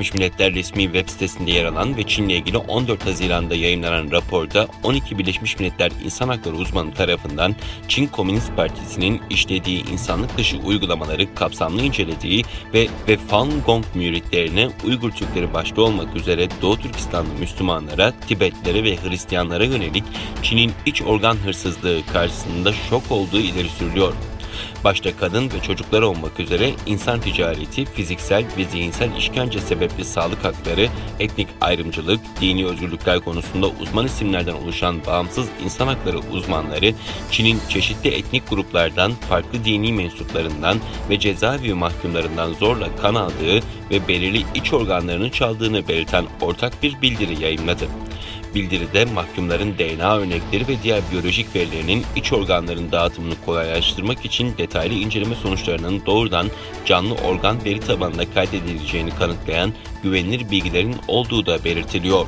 Birleşmiş Milletler resmi web sitesinde yer alan ve Çin'le ilgili 14 Haziran'da yayımlanan raporda 12 Birleşmiş Milletler İnsan Hakları uzmanı tarafından Çin Komünist Partisi'nin işlediği insanlık dışı uygulamaları kapsamlı incelediği ve Falun Gong müritlerine Uygur Türkleri başta olmak üzere Doğu Türkistanlı Müslümanlara, Tibetlilere ve Hristiyanlara yönelik Çin'in iç organ hırsızlığı karşısında şok olduğu ileri sürülüyor. Başta kadın ve çocuklar olmak üzere insan ticareti, fiziksel ve zihinsel işkence sebepli sağlık hakları, etnik ayrımcılık, dini özgürlükler konusunda uzman isimlerden oluşan bağımsız insan hakları uzmanları, Çin'in çeşitli etnik gruplardan, farklı dini mensuplarından ve cezaevi mahkumlarından zorla kan aldığı ve belirli iç organlarını çaldığını belirten ortak bir bildiri yayımladı. Bildiride mahkumların DNA örnekleri ve diğer biyolojik verilerinin iç organların dağıtımını kolaylaştırmak için detaylı inceleme sonuçlarının doğrudan canlı organ veri tabanına kaydedileceğini kanıtlayan güvenilir bilgilerin olduğu da belirtiliyor.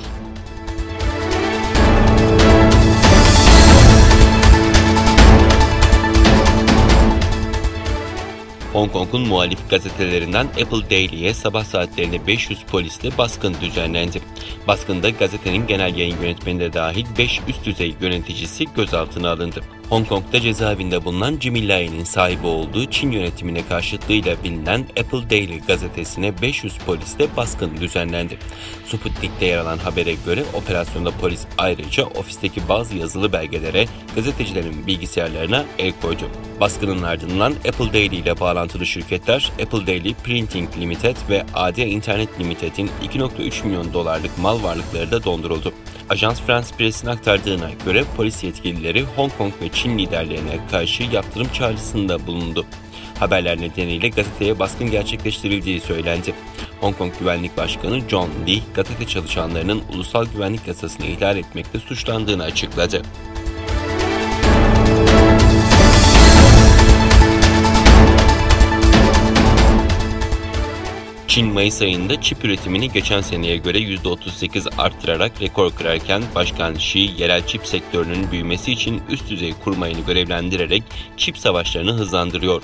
Hong Kong'un muhalif gazetelerinden Apple Daily'ye sabah saatlerinde 500 polisle baskın düzenlendi. Baskında gazetenin genel yayın yönetmeni de dahil 5 üst düzey yöneticisi gözaltına alındı. Hong Kong'da cezaevinde bulunan Jimmy Lai'nin sahibi olduğu Çin yönetimine karşıtlığıyla bilinen Apple Daily gazetesine 500 polisle baskın düzenlendi. Sputnik'te yer alan habere göre operasyonda polis ayrıca ofisteki bazı yazılı belgelere, gazetecilerin bilgisayarlarına el koydu. Baskının ardından Apple Daily ile bağlantılı şirketler Apple Daily Printing Limited ve AD Internet Limited'in $2.3 milyon mal varlıkları da donduruldu. Ajans France Press'in aktardığına göre polis yetkilileri Hong Kong ve Çin liderlerine karşı yaptırım çağrısında bulundu. Haberler nedeniyle gazeteye baskın gerçekleştirildiği söylendi. Hong Kong Güvenlik Başkanı John Lee, gazete çalışanlarının ulusal güvenlik yasasını ihlal etmekle suçlandığını açıkladı. Çin Mayıs ayında çip üretimini geçen seneye göre %38 arttırarak rekor kırarken Başkan Xi, yerel çip sektörünün büyümesi için üst düzey kurmayını görevlendirerek çip savaşlarını hızlandırıyor.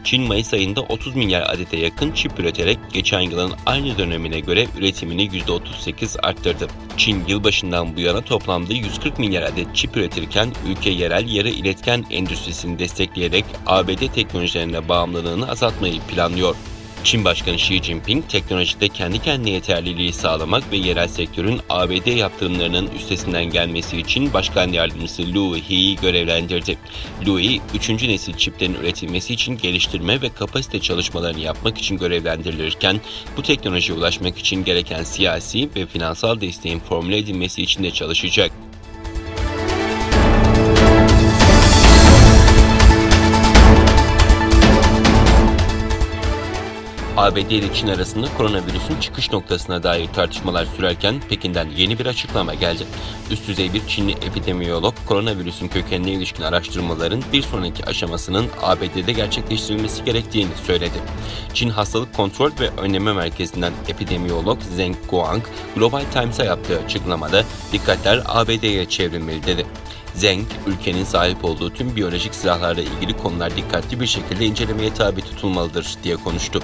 Çin Mayıs ayında 30 milyar adete yakın çip üreterek geçen yılın aynı dönemine göre üretimini %38 arttırdı. Çin yılbaşından bu yana toplamda 140 milyar adet çip üretirken ülke yerel yarı iletken endüstrisini destekleyerek ABD teknolojilerine bağımlılığını azaltmayı planlıyor. Çin Başkanı Xi Jinping, teknolojide kendi kendine yeterliliği sağlamak ve yerel sektörün ABD yaptırımlarının üstesinden gelmesi için Başkan Yardımcısı Liu He'yi görevlendirdi. Liu He, 3. nesil çiplerin üretilmesi için geliştirme ve kapasite çalışmalarını yapmak için görevlendirilirken, bu teknolojiye ulaşmak için gereken siyasi ve finansal desteğin formüle edilmesi için de çalışacak. ABD ile Çin arasında koronavirüsün çıkış noktasına dair tartışmalar sürerken Pekin'den yeni bir açıklama geldi. Üst düzey bir Çinli epidemiyolog, koronavirüsün kökenine ilişkin araştırmaların bir sonraki aşamasının ABD'de gerçekleştirilmesi gerektiğini söyledi. Çin Hastalık Kontrol ve Önleme Merkezi'nden epidemiyolog Zheng Guang, Global Times'a yaptığı açıklamada dikkatler ABD'ye çevrilmeli dedi. Zheng, ülkenin sahip olduğu tüm biyolojik silahlarla ilgili konular dikkatli bir şekilde incelemeye tabi tutulmalıdır diye konuştu.